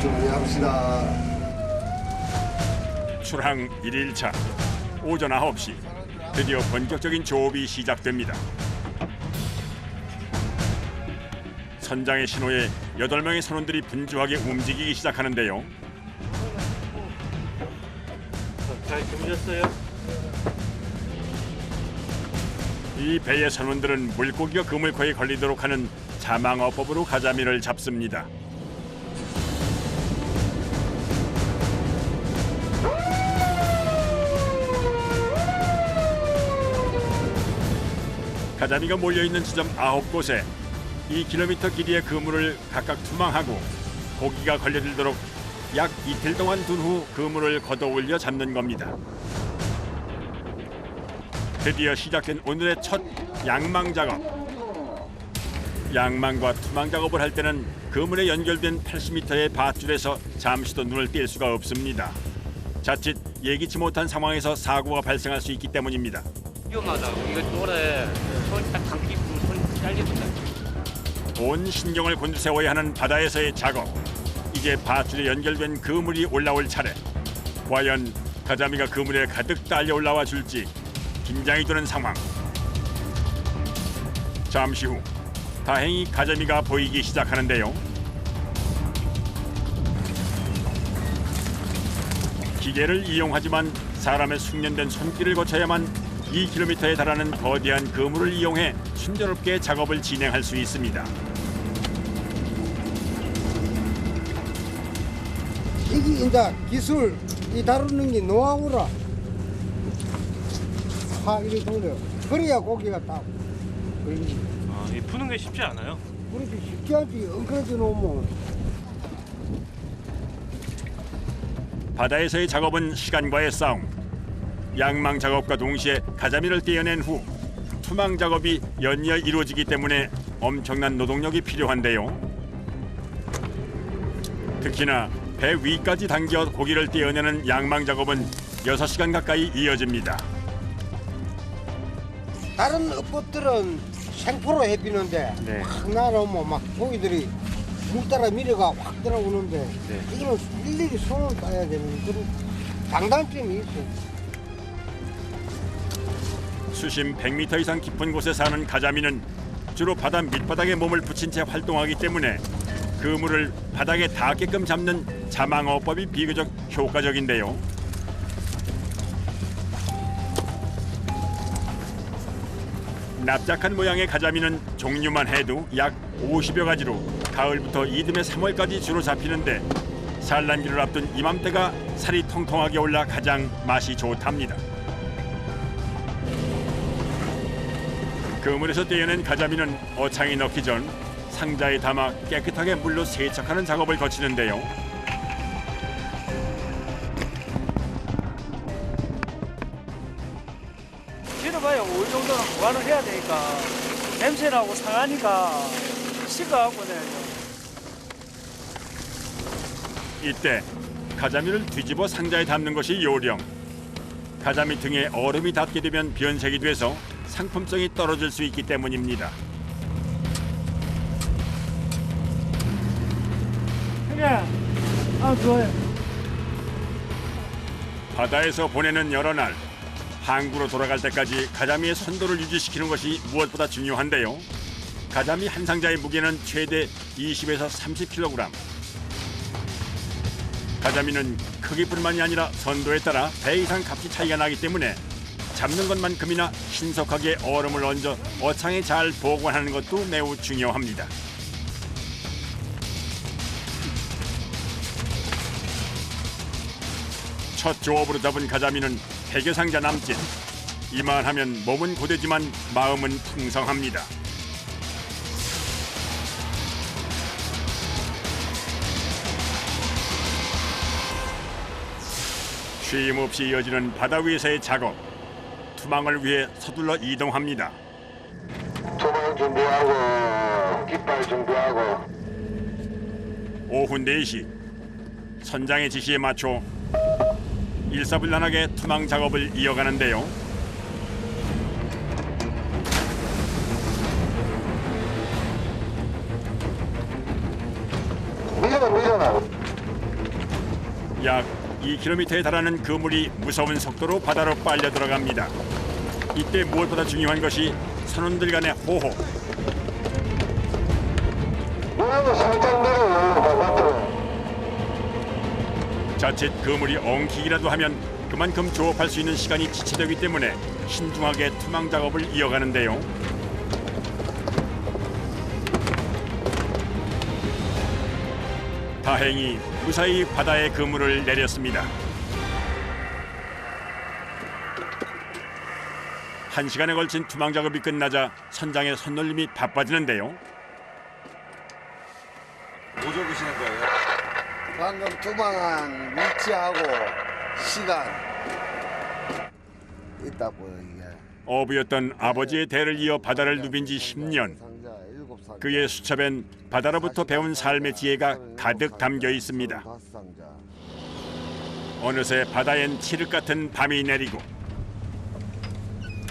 준비합시다. 출항 1일차 오전 9시 드디어 본격적인 조업이 시작됩니다. 선장의 신호에 8명의 선원들이 분주하게 움직이기 시작하는데요. 잘 주무셨어요? 이 배의 선원들은 물고기가 그물코에 걸리도록 하는 자망어법으로 가자미를 잡습니다. 가자미가 몰려있는 지점 9곳에 2km 길이의 그물을 각각 투망하고 고기가 걸려들도록 약 이틀 동안 둔 후 그물을 걷어올려 잡는 겁니다. 드디어 시작된 오늘의 첫 양망 작업. 양망과 투망 작업을 할 때는 그물에 연결된 80m의 밧줄에서 잠시도 눈을 뗄 수가 없습니다. 자칫 예기치 못한 상황에서 사고가 발생할 수 있기 때문입니다. 위험하다. 이거 노래 손 딱 감기고 손 잘리겠다. 온 신경을 곤두세워야 하는 바다에서의 작업. 이제 밧줄에 연결된 그물이 올라올 차례. 과연 가자미가 그물에 가득 달려 올라와 줄지 긴장이 되는 상황. 잠시 후 다행히 가자미가 보이기 시작하는데요. 기계를 이용하지만 사람의 숙련된 손길을 거쳐야만 2km에 달하는 거대한 그물을 이용해 순조롭게 작업을 진행할 수 있습니다. 이게 이제 기술 이 다루는 게 노하우라. 확 이렇게 돌려. 그래야 고기가 딱 걸리지. 아, 이 푸는 게 쉽지 않아요? 그렇게 쉽게 하지. 엉클어져 놓으면. 바다에서의 작업은 시간과의 싸움. 양망 작업과 동시에 가자미를 떼어낸 후 투망 작업이 연이어 이루어지기 때문에 엄청난 노동력이 필요한데요. 특히나 배 위까지 당겨 고기를 떼어내는 양망 작업은 6시간 가까이 이어집니다. 다른 업법들은 생포로 해비는데 네. 확 날아오면 막 고기들이 물 따라 밀어가 확 들어오는데 네. 이거는 일일이 손을 따야 되는 그런 장단점이 있어. 수심 100m 이상 깊은 곳에 사는 가자미는 주로 바다 밑바닥에 몸을 붙인 채 활동하기 때문에 그물을 바닥에 닿게끔 잡는 자망어법이 비교적 효과적인데요. 납작한 모양의 가자미는 종류만 해도 약 50여 가지로 가을부터 이듬해 3월까지 주로 잡히는데 산란기를 앞둔 이맘때가 살이 통통하게 올라 가장 맛이 좋답니다. 그물에서 떼어낸 가자미는 어창에 넣기 전 상자에 담아 깨끗하게 물로 세척하는 작업을 거치는데요. 길어봐야 5일 정도는 보관을 해야 되니까 냄새나고 상하니까 씻어갖고 내야죠. 이때 가자미를 뒤집어 상자에 담는 것이 요령. 가자미 등에 얼음이 닿게 되면 변색이 돼서 상품성이 떨어질 수 있기 때문입니다. 그래, 아 좋아요. 바다에서 보내는 여러 날 항구로 돌아갈 때까지 가자미의 선도를 유지시키는 것이 무엇보다 중요한데요. 가자미 한 상자의 무게는 최대 20에서 30kg. 가자미는 크기뿐만이 아니라 선도에 따라 배 이상 값이 차이가 나기 때문에 잡는 것만큼이나 신속하게 얼음을 얹어 어창에 잘 보관하는 것도 매우 중요합니다. 첫 조업으로 잡은 가자미는 100여 상자 남짓. 이만하면 몸은 고되지만 마음은 풍성합니다. 쉼 없이 이어지는 바다 위에서의 작업. 투망을 위해 서둘러 이동합니다. 투망 준비하고 깃발 준비하고. 오후 4시 선장의 지시에 맞춰 일사불란하게 투망 작업을 이어가는데요. 밀어라 밀어라. 약 2km에 달하는 그물이 무서운 속도로 바다로 빨려 들어갑니다. 이때 무엇보다 중요한 것이 선원들 간의 호호. 물하고 살짝 내려요. 바깥으로. 자칫 그물이 엉키기라도 하면 그만큼 조업할 수 있는 시간이 지체되기 때문에 신중하게 투망 작업을 이어가는데요. 다행히 무사히 바다에 그물을 내렸습니다. 1시간에 걸친 투망 작업이 끝나자 선장의 손놀림이 바빠지는데요. 뭐 적으시는 거예요? 방금 투망한 위치하고 시간 있다고요 이게. 어부였던 아버지의 대를 이어 바다를 누빈 지 10년. 그의 수첩엔 바다로부터 배운 삶의 지혜가 가득 담겨 있습니다. 어느새 바다엔 칠흑 같은 밤이 내리고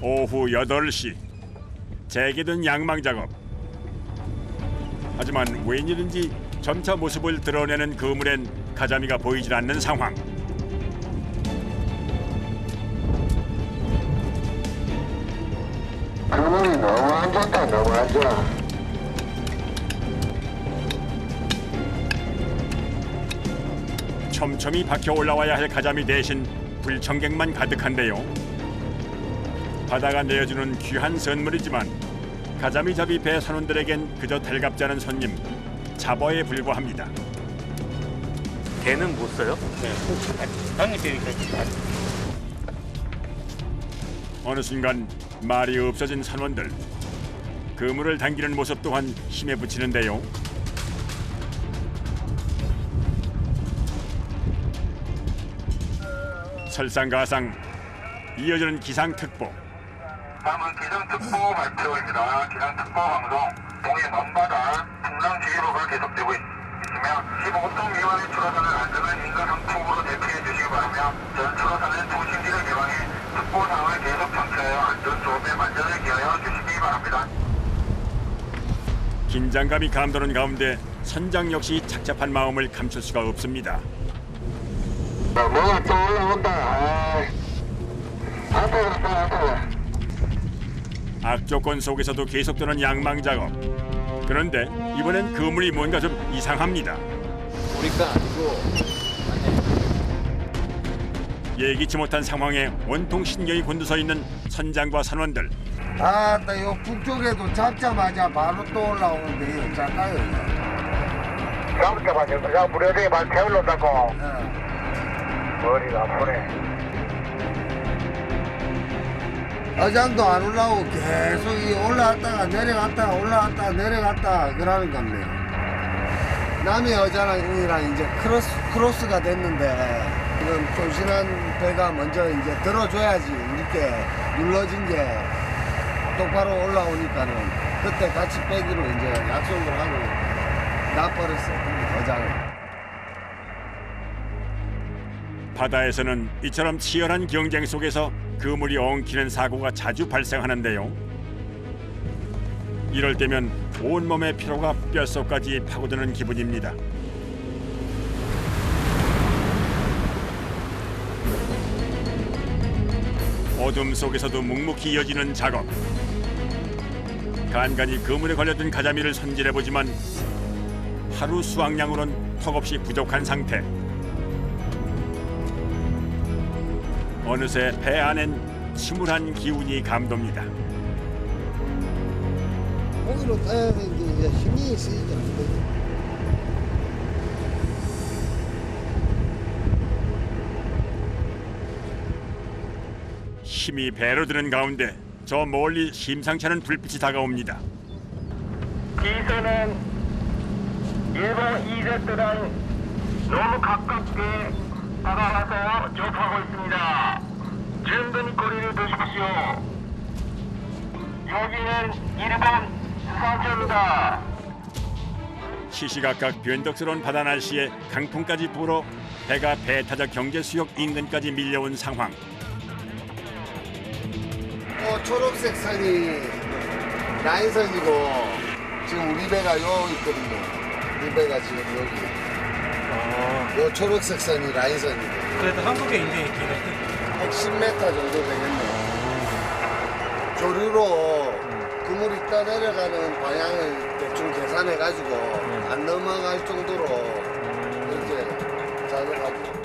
오후 8시 재개된 양망 작업. 하지만 웬일인지 점차 모습을 드러내는 그물엔 가자미가 보이질 않는 상황. 그물이 너무 안 좋다. 너무 안 좋아. 촘촘히 박혀 올라와야 할 가자미 대신 불청객만 가득한데요. 바다가 내어주는 귀한 선물이지만 가자미 잡이 배 선원들에겐 그저 달갑지 않은 손님, 잡어에 불과합니다. 개는 못 써요? 네. 당기니까. 어느 순간 말이 없어진 선원들. 그물을 당기는 모습 또한 힘에 부치는데요. 설상가상 이어지는 기상특보. 다음은 기상특보 발표입니다. 기상특보 방송 동해 먼바다 풍랑주의보가 계속되고 있으며 15톤 미만의 추가선을 안전한 인가상품으로 대피해 주시기 바라며 전 추가선은 도심지를 개방해 특보 사항을 계속 청취하여 안전조업에 만전을 기하여 주시기 바랍니다. 긴장감이 감도는 가운데 선장 역시 착잡한 마음을 감출 수가 없습니다. 뭐가 또 올라온다. 앞에 갔다 앞에. 악조건 속에서도 계속되는 양망 작업. 그런데 이번엔 그물이 뭔가 좀 이상합니다. 우리가 아니고 예기치 못한 상황에 온통 신경이 곤두서 있는 선장과 선원들. 아따 요 북쪽에도 잡자마자 바로 또 올라오는데 작아요. 잡자마자 그냥 무료대에 막 태울렀다고. 예. 머리가 아프네. 어장도 안 올라오고 계속 이 올라왔다가 내려갔다가 올라왔다가 내려갔다가 그러는 겁니다. 남의 어장이랑 이제 크로스가 됐는데 지금 조신한 배가 먼저 이제 들어줘야지 이렇게 눌러진 게 똑바로 올라오니까는 그때 같이 빼기로 이제 약속을 하고 놔버렸어요. 어장을. 바다에서는 이처럼 치열한 경쟁 속에서 그물이 엉키는 사고가 자주 발생하는데요. 이럴 때면 온몸의 피로가 뼛속까지 파고드는 기분입니다. 어둠 속에서도 묵묵히 이어지는 작업. 간간히 그물에 걸려든 가자미를 손질해보지만 하루 수확량으론 턱없이 부족한 상태. 어느새 배 안엔 침울한 기운이 감돕니다. 고기로 따야 되는 게 이제 힘이 쓰이지 않거든요. 힘이 배로 드는 가운데 저 멀리 심상치 않은 불빛이 다가옵니다. 기세는 일본 이제트랑 너무 가깝게 다가와서 접하고 있습니다. 준비히 거리를 두십시오. 여기는 일본 수산지입니다. 시시각각 변덕스러운 바다 날씨에 강풍까지 불어 배가 배타적 경제수역 인근까지 밀려온 상황. 초록색 선이 라인선이고 지금 우리 배가 요 있거든요. 우리 배가 지금 여기. 요 초록색 선이 라인선이고 그래도 한국에 이제 길은 110m 정도 되겠네요. 조류로 그물이 떠내려가는 방향을 대충 계산해가지고 안 넘어갈 정도로 이렇게 작업하죠.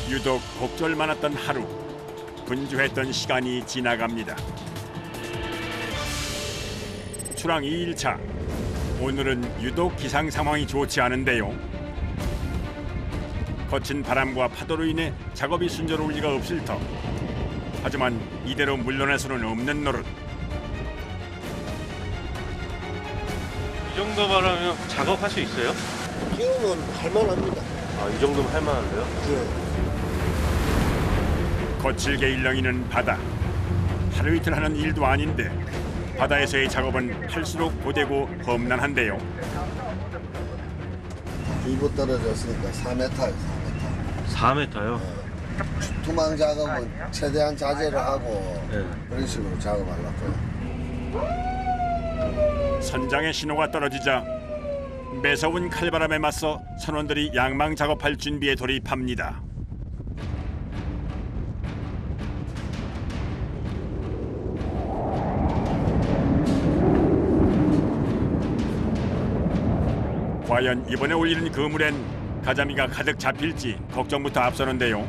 유독 곡절 많았던 하루, 분주했던 시간이 지나갑니다. 출항 2일차, 오늘은 유독 기상 상황이 좋지 않은데요. 거친 바람과 파도로 인해 작업이 순조로울 리가 없을 터. 하지만 이대로 물러날 수는 없는 노릇. 이 정도 바라면 작업할 수 있어요? 기온은 할만합니다. 아, 이 정도면 할만한데요? 거칠게 일렁이는 바다. 하루 이틀 하는 일도 아닌데 바다에서의 작업은 할수록 고되고 험난한데요. 일부 떨어졌으니까 4m예요, 4m. 4m요? 투망 작업은 최대한 자제를 하고 네. 그런 식으로 작업하려고요. 선장의 신호가 떨어지자 매서운 칼바람에 맞서 선원들이 양망 작업할 준비에 돌입합니다. 과연 이번에 올리는 그물엔 가자미가 가득 잡힐지 걱정부터 앞서는데요.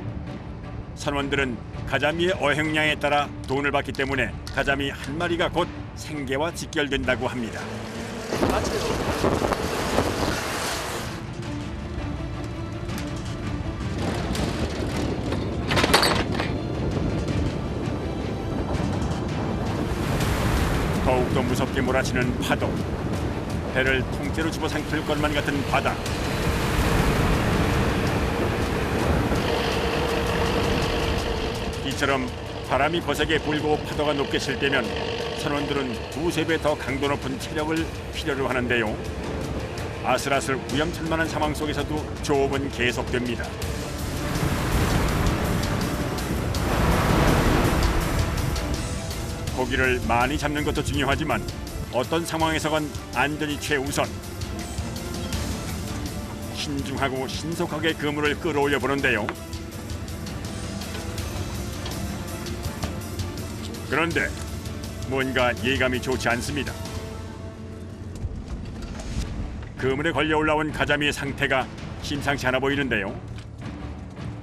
선원들은 가자미의 어획량에 따라 돈을 받기 때문에 가자미 한 마리가 곧 생계와 직결된다고 합니다. 더욱더 무섭게 몰아치는 파도. 배를 통째로 집어삼킬 것만 같은 바다. 이처럼 바람이 거세게 불고 파도가 높게 칠 때면 선원들은 두세 배 더 강도 높은 체력을 필요로 하는데요. 아슬아슬 위험천만한 상황 속에서도 조업은 계속됩니다. 고기를 많이 잡는 것도 중요하지만 어떤 상황에서건 안전이 최우선. 신중하고 신속하게 그물을 끌어올려 보는데요. 그런데 뭔가 예감이 좋지 않습니다. 그물에 걸려 올라온 가자미의 상태가 심상치 않아 보이는데요.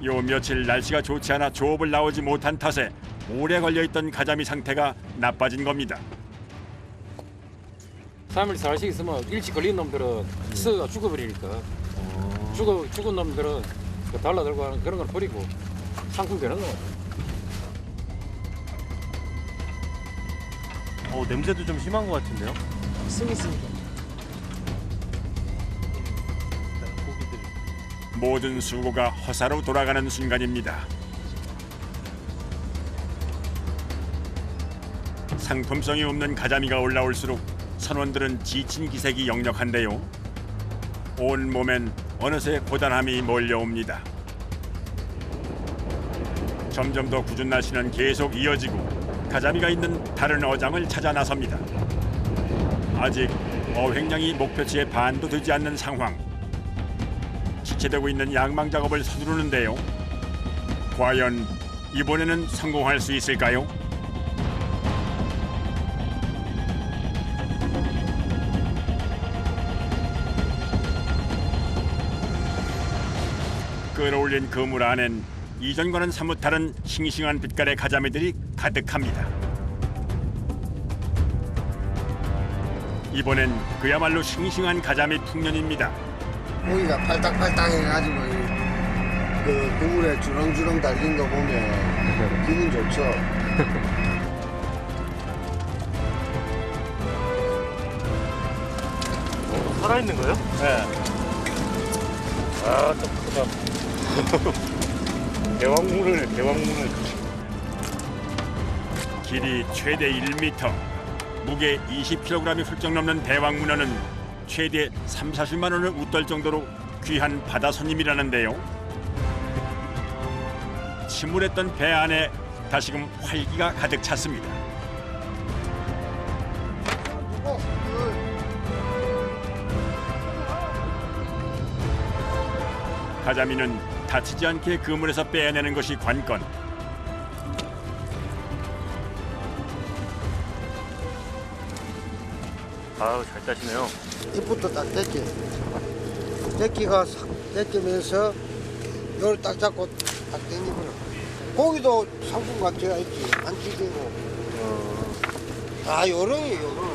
요 며칠 날씨가 좋지 않아 조업을 나오지 못한 탓에 오래 걸려있던 가자미 상태가 나빠진 겁니다. 3일 4일씩 있으면 일찍 걸린 놈들은 썩어 죽어버리니까 죽은 놈들은 그 달라들고 하는 그런 걸 버리고 상품 되는 거 같아요. 냄새도 좀 심한 것 같은데요? 승 있습니다. 모든 수고가 허사로 돌아가는 순간입니다. 상품성이 없는 가자미가 올라올수록 선원들은 지친 기색이 역력한데요. 온 몸엔 어느새 고단함이 몰려옵니다. 점점 더 궂은 날씨는 계속 이어지고 가자미가 있는 다른 어장을 찾아 나섭니다. 아직 어획량이 목표치의 반도 되지 않는 상황. 지체되고 있는 양망 작업을 서두르는데요. 과연 이번에는 성공할 수 있을까요? 끌어올린 그물 안엔 이전과는 사뭇 다른 싱싱한 빛깔의 가자미들이 가득합니다. 이번엔 그야말로 싱싱한 가자미 풍년입니다. 고기가 팔딱팔딱 해가지고 그 그물에 주렁주렁 달린 거 보면 기분 좋죠. 살아있는 거예요? 네. 아, 또 크다. 대왕문을. 길이 최대 1m, 무게 20kg이 훌쩍 넘는 대왕문어는 최대 30~40만 원을 웃돌 정도로 귀한 바다 손님이라는데요. 침울했던 배 안에 다시금 활기가 가득 찼습니다. 가자미는 다치지 않게 그물에서 빼내는 것이 관건. 아우 잘 따시네요. 입부터 딱 떼기. 떼기가 싹 떼기면서 요를 딱 잡고 딱 당기면 고기도 상품과 되어 있지. 안 찌개고. 아, 요령이에요.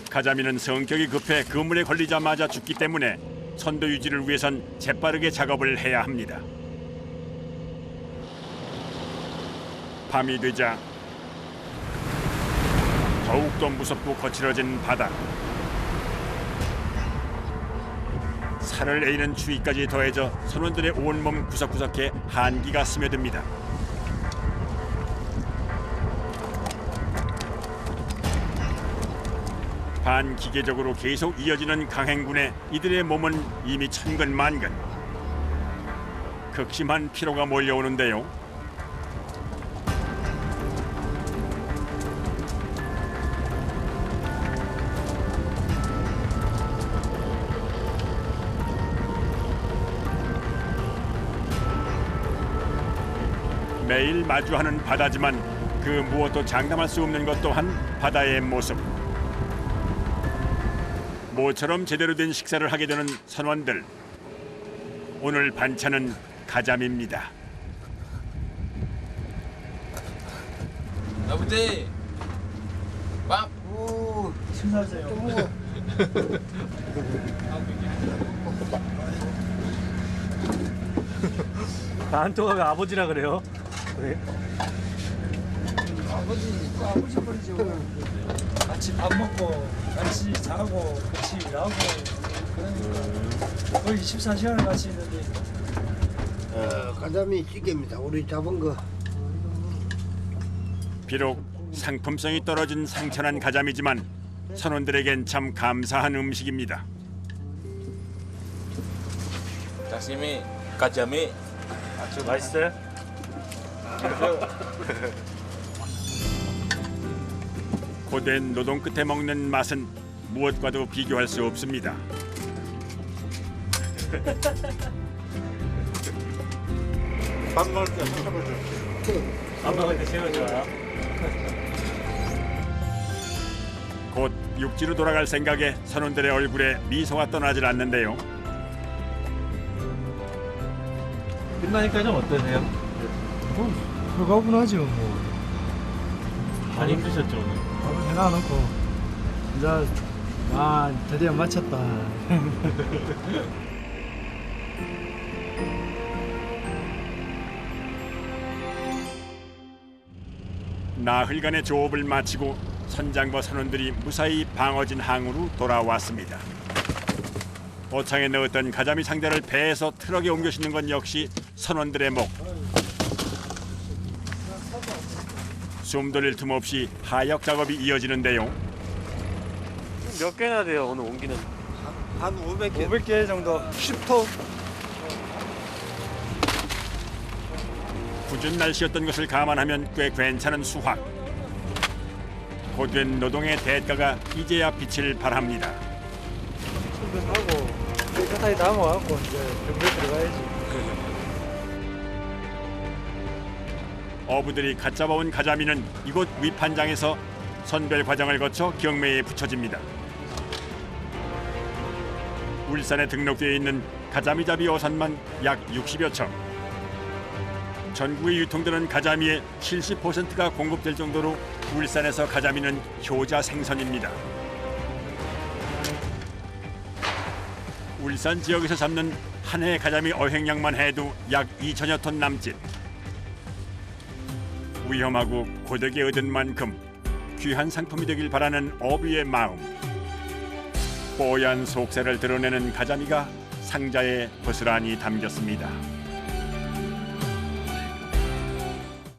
가자미는 성격이 급해 그물에 걸리자마자 죽기 때문에 선도 유지를 위해선 재빠르게 작업을 해야 합니다. 밤이 되자 더욱더 무섭고 거칠어진 바다. 살을 에이는 추위까지 더해져 선원들의 온몸 구석구석에 한기가 스며듭니다. 반기계적으로 계속 이어지는 강행군에 이들의 몸은 이미 천근만근. 극심한 피로가 몰려오는데요. 매일 마주하는 바다지만 그 무엇도 장담할 수 없는 것 또한 바다의 모습. 모처럼 제대로 된 식사를 하게 되는 선원들. 오늘 반찬은 가자미입니다. 아버지 밥. 오, 신나세요. 안토가 아버지라 그래요? 그래? 아버지 버리지 오늘. 같이 밥 먹고 같이 자고 같이 일하고 그러니까 거의 24시간을 같이 있는데 가자미 찌개입니다. 우리 잡은 거. 비록 상품성이 떨어진 상처난 가자미지만 선원들에겐 참 감사한 음식입니다. 사시미, 가자미. 아주 맛있어요? 고된 노동 끝에 먹는 맛은 무엇과도 비교할 수 없습니다. 밥 먹을 때 쳐보죠. 밥 먹을 때 제일 좋아요. 곧 육지로 돌아갈 생각에 선원들의 얼굴에 미소가 떠나질 않는데요. 끝나니까 좀 어떠세요? 불가분하죠 뭐. 많이 힘드셨죠 오늘? 밥을 해놔놓고 이제 드디어 마쳤다. 나흘간의 조업을 마치고 선장과 선원들이 무사히 방어진 항으로 돌아왔습니다. 어창에 넣었던 가자미 상자를 배에서 트럭에 옮겨 싣는 건 역시 선원들의 목. 숨 돌릴 틈 없이 하역 작업이 이어지는데요. 몇 개나 돼요 오늘 옮기는? 한 500개. 500개 정도. 10톤. 궂은 날씨였던 것을 감안하면 꽤 괜찮은 수확. 고된 노동의 대가가 이제야 빛을 발합니다. 충분하고 깨끗하게 담아갖고 이제 병부에 들어가야지. 어부들이 갓 잡아온 가자미는 이곳 위판장에서 선별 과정을 거쳐 경매에 붙여집니다. 울산에 등록되어 있는 가자미잡이 어선만 약 60여 척. 전국에 유통되는 가자미의 70%가 공급될 정도로 울산에서 가자미는 효자 생선입니다. 울산 지역에서 잡는 한 해 가자미 어획량만 해도 약 2천여 톤 남짓. 위험하고 고되게 얻은 만큼 귀한 상품이 되길 바라는 어부의 마음. 뽀얀 속살을 드러내는 가자미가 상자에 고스란히 담겼습니다.